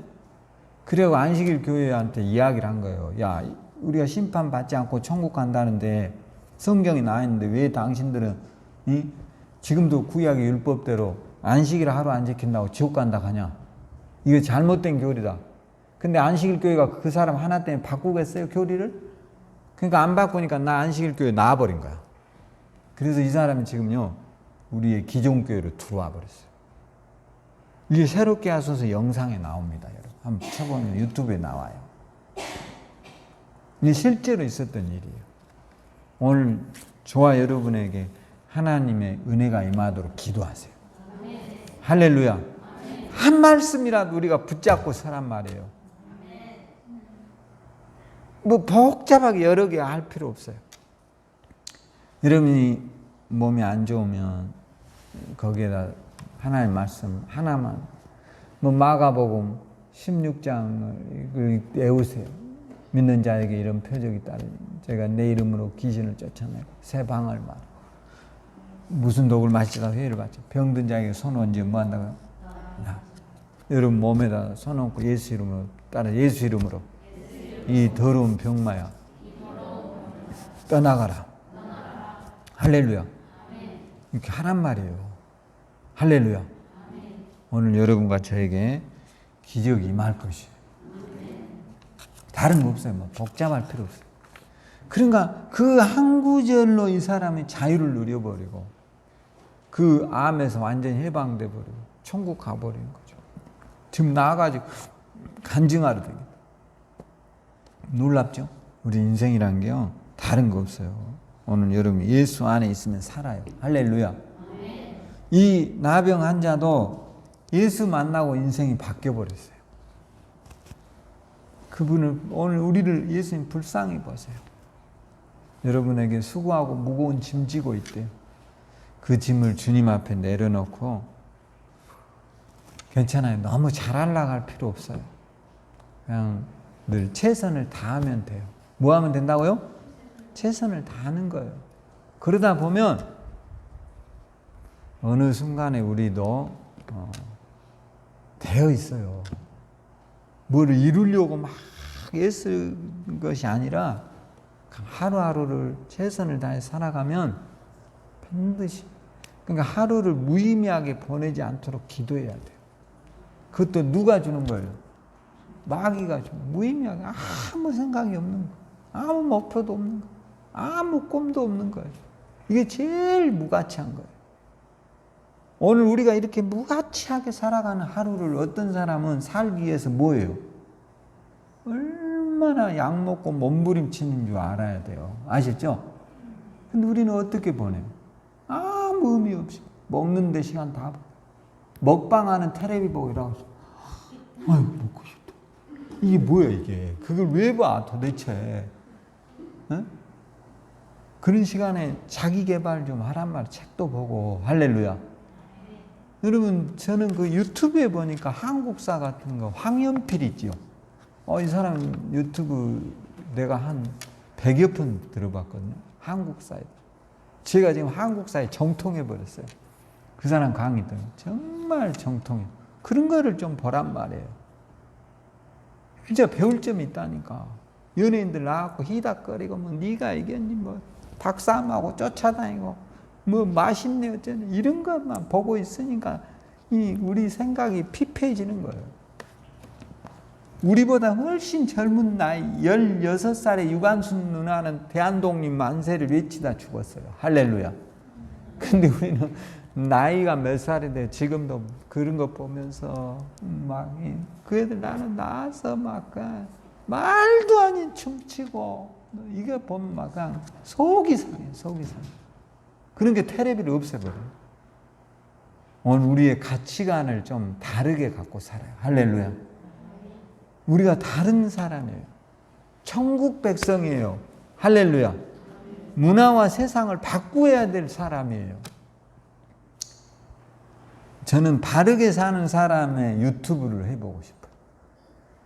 그래고 안식일 교회한테 이야기를 한 거예요. 야, 우리가 심판받지 않고 천국 간다는데 성경이 나와 있는데 왜 당신들은 지금도 구약의 율법대로 안식일 하루 안 지킨다고 지옥 간다 하냐? 이거 잘못된 교리다. 근데 안식일 교회가 그 사람 하나 때문에 바꾸겠어요, 교리를? 그러니까 안 바꾸니까 나 안식일 교회 나와버린 거야. 그래서 이 사람이 지금요, 우리의 기존 교회로 들어와 버렸어요. 이게 새롭게 하소서 영상에 나옵니다, 여러분. 한번 쳐보면 유튜브에 나와요. 이게 실제로 있었던 일이에요. 오늘 저와 여러분에게 하나님의 은혜가 임하도록 기도하세요. 할렐루야. 한 말씀이라도 우리가 붙잡고 서란 말이에요. 뭐 복잡하게 여러 개 할 필요 없어요. 여러분이 몸이 안 좋으면 거기에다 하나님 말씀 하나만, 뭐 마가복음 16장을 외우세요. 믿는 자에게 이런 표적이 따르니 제가 내 이름으로 귀신을 쫓아내고 새 방을 말하고 무슨 독을 마시다가 회를 받죠. 병든 자에게 손 얹으면 뭐 한다고요? 여러분 몸에다 손 얹고 예수 이름으로 따라 예수 이름으로 이 더러운 병마야 떠나가라. 할렐루야. 이렇게 하란 말이에요. 할렐루야. 오늘 여러분과 저에게 기적이 임할 것이에요. 다른 거 없어요. 뭐 복잡할 필요 없어요. 그러니까 그 한 구절로 이 사람이 자유를 누려버리고 그 암에서 완전히 해방돼 버리고 천국 가버리는 거죠. 지금 나와가지고 간증하러 되겠다. 놀랍죠? 우리 인생이란 게요, 다른 거 없어요. 오늘 여러분 예수 안에 있으면 살아요. 할렐루야. 이 나병 환자도 예수 만나고 인생이 바뀌어버렸어요. 그분을, 오늘 우리를 예수님 불쌍히 보세요. 여러분에게 수고하고 무거운 짐 지고 있대요. 그 짐을 주님 앞에 내려놓고 괜찮아요. 너무 잘하려고 할 필요 없어요. 그냥 늘 최선을 다하면 돼요. 뭐 하면 된다고요? 최선을 다하는 거예요. 그러다 보면 어느 순간에 우리도 되어 있어요. 뭘 이루려고 막 애쓰는 것이 아니라 하루하루를 최선을 다해 살아가면 반드시, 그러니까 하루를 무의미하게 보내지 않도록 기도해야 돼요. 그것도 누가 주는 거예요? 마귀가 주는, 무의미하게 아무 생각이 없는 거, 아무 목표도 없는 거, 아무 꿈도 없는 거예요. 이게 제일 무가치한 거예요. 오늘 우리가 이렇게 무가치하게 살아가는 하루를 어떤 사람은 살기 위해서 뭐예요? 얼마나 약 먹고 몸부림치는 줄 알아야 돼요. 아시죠? 근데 우리는 어떻게 보내요? 아무 의미 없이 먹는 데 시간 다 먹방하는 텔레비 보고 이러고 아유 먹고 싶다. 이게 뭐야 이게? 그걸 왜 봐 도대체? 어? 그런 시간에 자기 개발 좀 하란 말, 책도 보고. 할렐루야. 여러분 저는 그 유튜브에 보니까 한국사 같은 거 황연필 있지요. 이 사람 유튜브 내가 한 100여 편 들어봤거든요. 한국사에. 제가 지금 한국사에 정통해 버렸어요. 그 사람 강의 때문에 정말 정통해. 그런 거를 좀 보란 말이에요. 진짜 배울 점이 있다니까. 연예인들 나와갖고 희닥거리고 뭐 네가 이겼니 뭐 박사함하고 쫓아다니고 뭐 맛있네 어쩌네 이런 것만 보고 있으니까 우리 생각이 피폐해지는 거예요. 우리보다 훨씬 젊은 나이 16살의 유관순 누나는 대한독립 만세를 외치다 죽었어요. 할렐루야. 근데 우리는 나이가 몇 살이 돼 지금도 그런 거 보면서 막 그 애들 나는 나와서 막 말도 아닌 춤추고 이거 보면 막 속이 상해. 속이 상해. 그런 게 텔레비를 없애버려요. 오늘 우리의 가치관을 좀 다르게 갖고 살아요. 할렐루야. 우리가 다른 사람이에요. 천국 백성이에요. 할렐루야. 문화와 세상을 바꾸어야 될 사람이에요. 저는 바르게 사는 사람의 유튜브를 해보고 싶어요.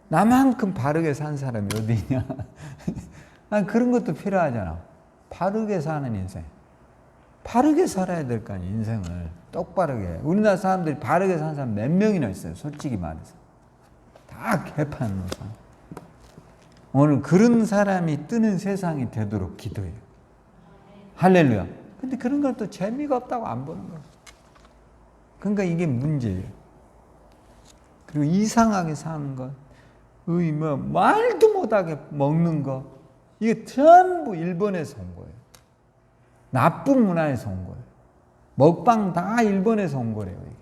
나만큼 바르게 산 사람이 어디 있냐? 그런 것도 필요하잖아. 바르게 사는 인생. 바르게 살아야 될 거 아니야, 인생을. 똑바르게. 우리나라 사람들이 바르게 사는 사람 몇 명이나 있어요, 솔직히 말해서. 다 개판 노상. 오늘 그런 사람이 뜨는 세상이 되도록 기도해요. 할렐루야. 근데 그런 걸 또 재미가 없다고 안 보는 거예요. 그러니까 이게 문제예요. 그리고 이상하게 사는 것, 말도 못하게 먹는 거, 이게 전부 일본에서 온 거예요. 나쁜 문화에서 온 거예요. 먹방 다 일본에서 온 거래요. 이게.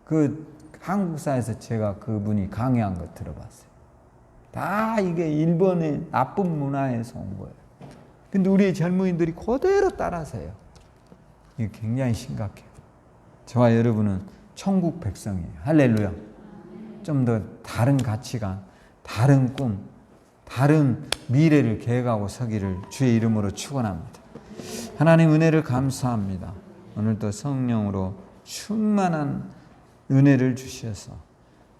그 한국사에서 제가 그분이 강의한 거 들어봤어요. 다 이게 일본의 나쁜 문화에서 온 거예요. 근데 우리 젊은이들이 그대로 따라서요. 이게 굉장히 심각해요. 저와 여러분은 천국 백성이에요. 할렐루야. 좀 더 다른 가치관, 다른 꿈, 다른 미래를 계획하고 서기를 주의 이름으로 축원합니다. 하나님 은혜를 감사합니다. 오늘도 성령으로 충만한 은혜를 주셔서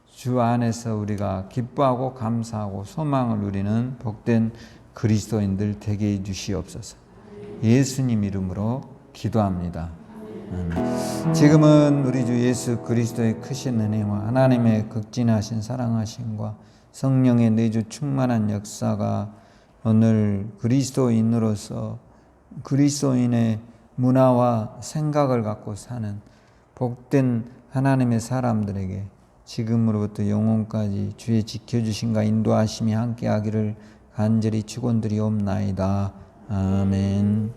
주 안에서 우리가 기뻐하고 감사하고 소망을 누리는 복된 그리스도인들 되게 해 주시옵소서. 예수님 이름으로 기도합니다. 지금은 우리 주 예수 그리스도의 크신 은혜와 하나님의 극진하신 사랑하심과 성령의 내주 충만한 역사가 오늘 그리스도인으로서 그리스도인의 문화와 생각을 갖고 사는 복된 하나님의 사람들에게 지금으로부터 영원까지 주의 지켜주심과 인도하심이 함께하기를 간절히 축원드리옵나이다. 아멘.